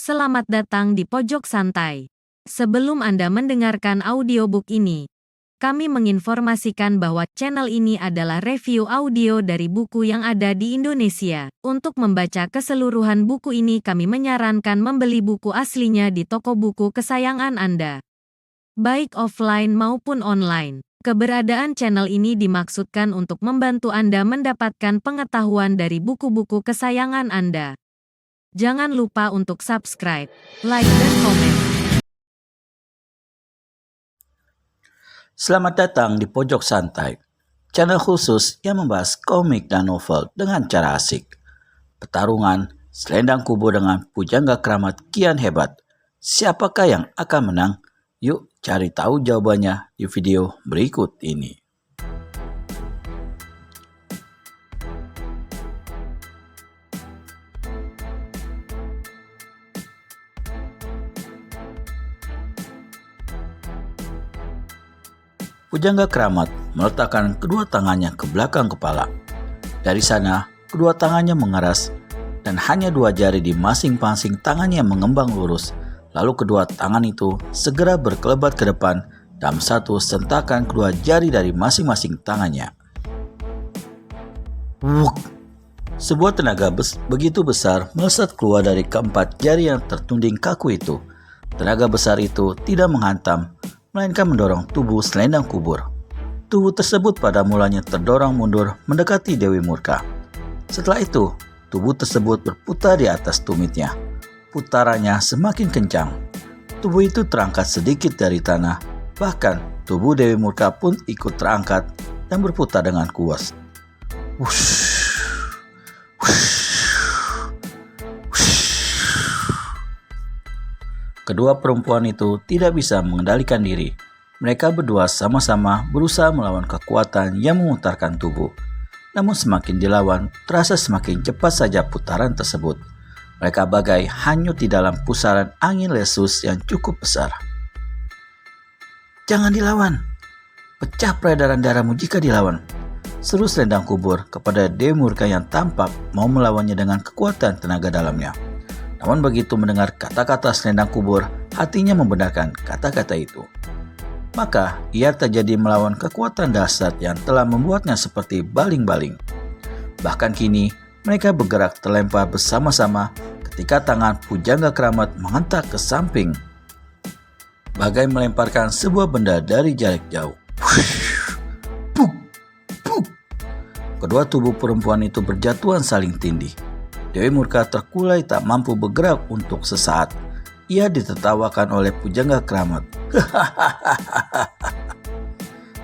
Selamat datang di Pojok Santai. Sebelum Anda mendengarkan audiobook ini, kami menginformasikan bahwa channel ini adalah review audio dari buku yang ada di Indonesia. Untuk membaca keseluruhan buku ini kami menyarankan membeli buku aslinya di toko buku kesayangan Anda, baik offline maupun online. Keberadaan channel ini dimaksudkan untuk membantu Anda mendapatkan pengetahuan dari buku-buku kesayangan Anda. Jangan lupa untuk subscribe, like, dan komen. Selamat datang di Pojok Santai, channel khusus yang membahas komik dan novel dengan cara asik. Pertarungan selendang kubu dengan pujangga keramat kian hebat. Siapakah yang akan menang? Yuk cari tahu jawabannya di video berikut ini. Pujangga keramat meletakkan kedua tangannya ke belakang kepala. Dari sana, kedua tangannya mengeras dan hanya dua jari di masing-masing tangannya mengembang lurus. Lalu kedua tangan itu segera berkelebat ke depan dalam satu sentakan kedua jari dari masing-masing tangannya. Wuk! Sebuah tenaga begitu besar melesat keluar dari keempat jari yang tertunding kaku itu. Tenaga besar itu tidak menghantam, melainkan mendorong tubuh selendang kubur. Tubuh tersebut pada mulanya terdorong mundur mendekati Dewi Murka. Setelah itu, tubuh tersebut berputar di atas tumitnya. Putarannya semakin kencang. Tubuh itu terangkat sedikit dari tanah. Bahkan, tubuh Dewi Murka pun ikut terangkat dan berputar dengan kuat. Wush. Kedua perempuan itu tidak bisa mengendalikan diri. Mereka berdua sama-sama berusaha melawan kekuatan yang memutarkan tubuh. Namun semakin dilawan, terasa semakin cepat saja putaran tersebut. Mereka bagai hanyut di dalam pusaran angin lesus yang cukup besar. Jangan dilawan. Pecah peredaran darahmu jika dilawan. Seru selendang kubur kepada Dewi Murka yang tampak mau melawannya dengan kekuatan tenaga dalamnya. Namun begitu mendengar kata-kata selendang kubur, hatinya membenarkan kata-kata itu. Maka ia terjadi melawan kekuatan dahsyat yang telah membuatnya seperti baling-baling. Bahkan kini mereka bergerak terlempar bersama-sama ketika tangan pujangga keramat menghentak ke samping, bagai melemparkan sebuah benda dari jarak jauh. Puk, puk. Kedua tubuh perempuan itu berjatuhan saling tindih. Dewi Murka terkulai tak mampu bergerak untuk sesaat. Ia ditertawakan oleh pujangga keramat.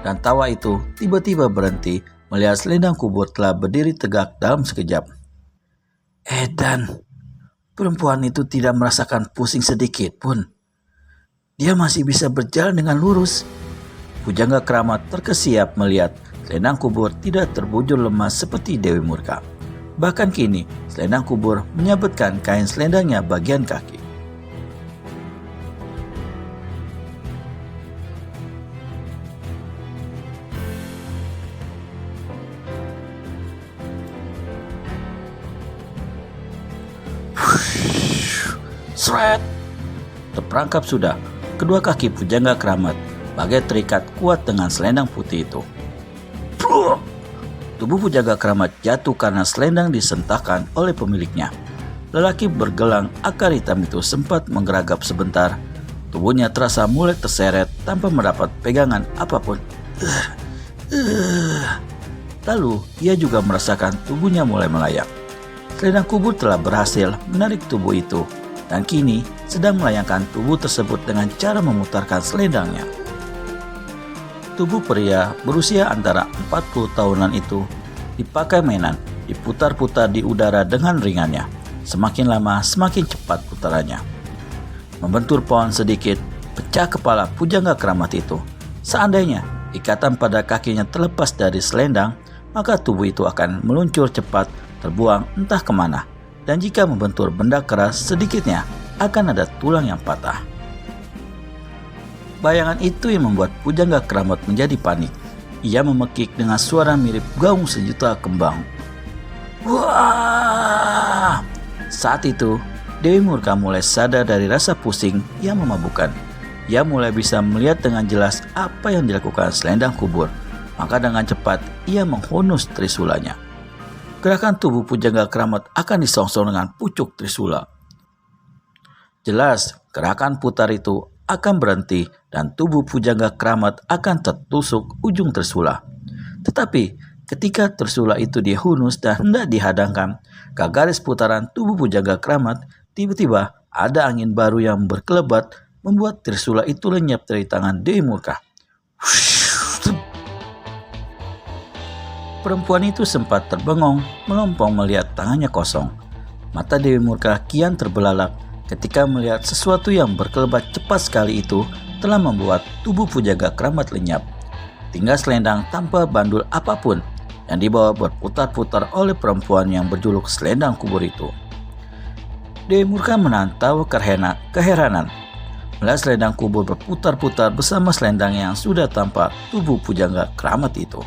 Dan tawa itu tiba-tiba berhenti melihat selendang kubur telah berdiri tegak dalam sekejap. Edan, perempuan itu tidak merasakan pusing sedikit pun. Dia masih bisa berjalan dengan lurus. Pujangga keramat terkesiap melihat selendang kubur tidak terbujur lemas seperti Dewi Murka. Bahkan kini, selendang kubur menyabetkan kain selendangnya bagian kaki. Sret! Terperangkap sudah kedua kaki pujangga keramat, bagai terikat kuat dengan selendang putih itu. Tubuh pujangga keramat jatuh karena selendang disentakkan oleh pemiliknya. Lelaki bergelang akar hitam itu sempat menggeragap sebentar. Tubuhnya terasa mulai terseret tanpa mendapat pegangan apapun. Lalu ia juga merasakan tubuhnya mulai melayang. Selendang kubur telah berhasil menarik tubuh itu dan kini sedang melayangkan tubuh tersebut dengan cara memutarkan selendangnya. Tubuh pria berusia antara 40 tahunan itu dipakai mainan, diputar-putar di udara dengan ringannya. Semakin lama semakin cepat putarannya. Membentur pohon sedikit, pecah kepala pujangga keramat itu. Seandainya ikatan pada kakinya terlepas dari selendang, maka tubuh itu akan meluncur cepat, terbuang entah kemana. Dan jika membentur benda keras sedikitnya, akan ada tulang yang patah. Bayangan itu yang membuat pujangga keramat menjadi panik. Ia memekik dengan suara mirip gaung sejuta kembang. Wah! Saat itu, Dewi Murka mulai sadar dari rasa pusing yang memabukkan. Ia mulai bisa melihat dengan jelas apa yang dilakukan selendang kubur. Maka dengan cepat ia menghunus trisulanya. Gerakan tubuh Pujangga Keramat akan disongsong dengan pucuk trisula. Jelas, gerakan putar itu akan berhenti dan tubuh Pujangga Keramat akan tertusuk ujung trisula. Tetapi ketika trisula itu dihunus dan hendak dihadangkan ke garis putaran tubuh Pujangga Keramat, tiba-tiba ada angin baru yang berkelebat membuat trisula itu lenyap dari tangan Dewi Murka. Perempuan itu sempat terbengong, melompong melihat tangannya kosong. Mata Dewi Murka kian terbelalak ketika melihat sesuatu yang berkelebat cepat sekali itu telah membuat tubuh Pujangga Keramat lenyap. Tinggal selendang tanpa bandul apapun yang dibawa berputar-putar oleh perempuan yang berjuluk selendang kubur itu. Dewi Murka menahan tawa keheranan melihat selendang kubur berputar-putar bersama selendang yang sudah tampak tubuh Pujangga Keramat itu.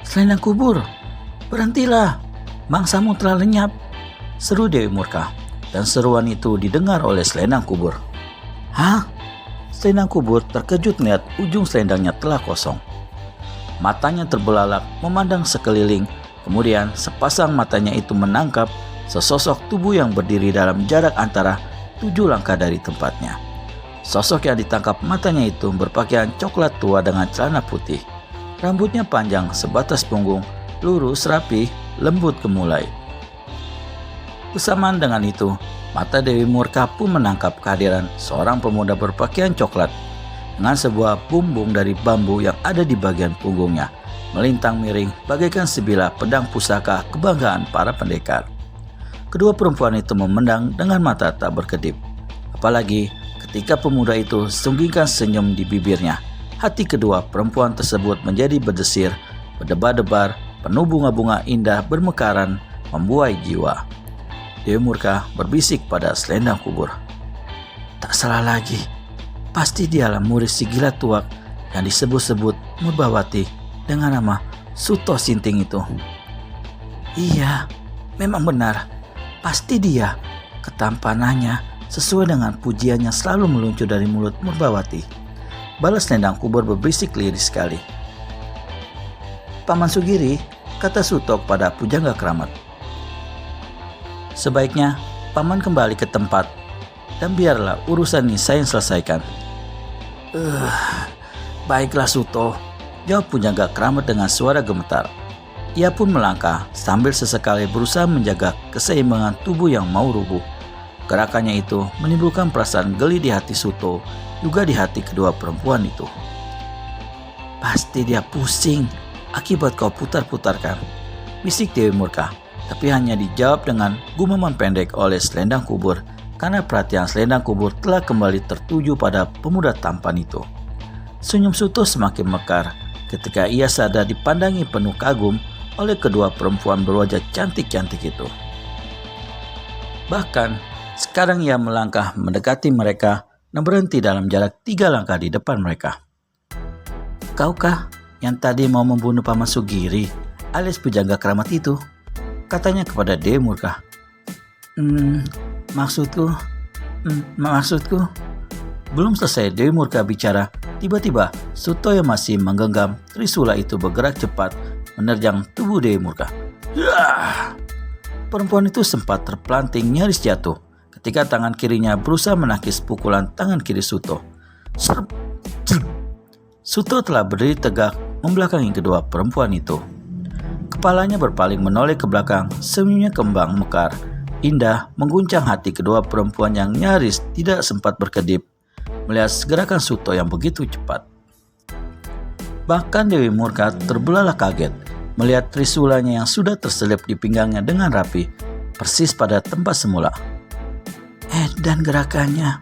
"Selendang kubur, berhentilah, mangsamu telah lenyap," seru Dewi Murka, dan seruan itu didengar oleh selendang kubur. "Hah?" Selendang kubur terkejut melihat ujung selendangnya telah kosong. Matanya terbelalak memandang sekeliling, kemudian sepasang matanya itu menangkap sesosok tubuh yang berdiri dalam jarak antara 7 langkah dari tempatnya. Sosok yang ditangkap matanya itu berpakaian coklat tua dengan celana putih. Rambutnya panjang sebatas punggung, lurus, rapi, lembut gemulai. Bersamaan dengan itu, mata Dewi Murka pun menangkap kehadiran seorang pemuda berpakaian coklat dengan sebuah bumbung dari bambu yang ada di bagian punggungnya, melintang miring bagaikan sebilah pedang pusaka kebanggaan para pendekar. Kedua perempuan itu memandang dengan mata tak berkedip. Apalagi ketika pemuda itu sunggingkan senyum di bibirnya, hati kedua perempuan tersebut menjadi berdesir, berdebar-debar, penuh bunga-bunga indah bermekaran, membuai jiwa. Dewi Murka berbisik pada selendang kubur. "Tak salah lagi, pasti dialah murid si gila tuak yang disebut-sebut Murbawati dengan nama Suto Sinting itu." "Iya, memang benar. Pasti dia. Ketampanannya sesuai dengan pujian yang selalu meluncur dari mulut Murbawati," balas selendang kubur berbisik lirih sekali. "Paman Sugiri," kata Suto pada Pujangga Keramat, "sebaiknya paman kembali ke tempat dan biarlah urusan ini saya yang selesaikan." Baiklah Suto," jawab Pujangga Keramat dengan suara gemetar. Ia pun melangkah sambil sesekali berusaha menjaga keseimbangan tubuh yang mau rubuh. Gerakannya itu menimbulkan perasaan geli di hati Suto, juga di hati kedua perempuan itu. "Pasti dia pusing akibat kau putar-putarkan," bisik Dewi Murka, tapi hanya dijawab dengan gumaman pendek oleh selendang kubur karena perhatian selendang kubur telah kembali tertuju pada pemuda tampan itu. Senyum Suto semakin mekar ketika ia sadar dipandangi penuh kagum oleh kedua perempuan berwajah cantik-cantik itu. Bahkan sekarang ia melangkah mendekati mereka dan berhenti dalam jarak 3 langkah di depan mereka. "Kaukah yang tadi mau membunuh Paman Sugiri alias Pujangga Keramat itu?" katanya kepada Dewi Murka. Maksudku. Belum selesai Dewi Murka bicara, tiba-tiba Suto yang masih menggenggam trisula itu bergerak cepat menerjang tubuh Dewi Murka. Perempuan itu sempat terpelanting nyaris jatuh ketika tangan kirinya berusaha menangkis pukulan tangan kiri Suto. Suto telah berdiri tegak membelakangi kedua perempuan itu. Kepalanya berpaling menoleh ke belakang, senyumnya kembang mekar, indah, mengguncang hati kedua perempuan yang nyaris tidak sempat berkedip melihat gerakan Suto yang begitu cepat. Bahkan Dewi Murka terbelalak kaget melihat trisulanya yang sudah terselip di pinggangnya dengan rapi, persis pada tempat semula. Dan gerakannya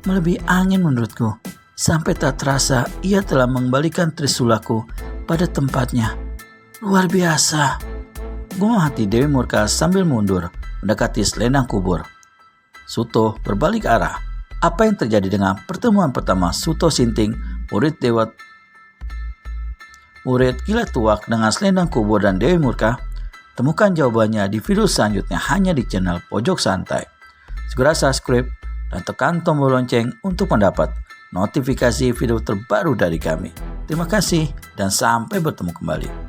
melebihi angin menurutku, sampai tak terasa ia telah mengembalikan trisulaku pada tempatnya. Luar biasa, gumam hati Dewi Murka sambil mundur mendekati selendang kubur. Suto berbalik arah. Apa yang terjadi dengan pertemuan pertama Suto Sinting, murid gila tuak dengan selendang kubur dan Dewi Murka? Temukan jawabannya di video selanjutnya hanya di channel Pojok Santai. Segera subscribe dan tekan tombol lonceng untuk mendapat notifikasi video terbaru dari kami. Terima kasih dan sampai bertemu kembali.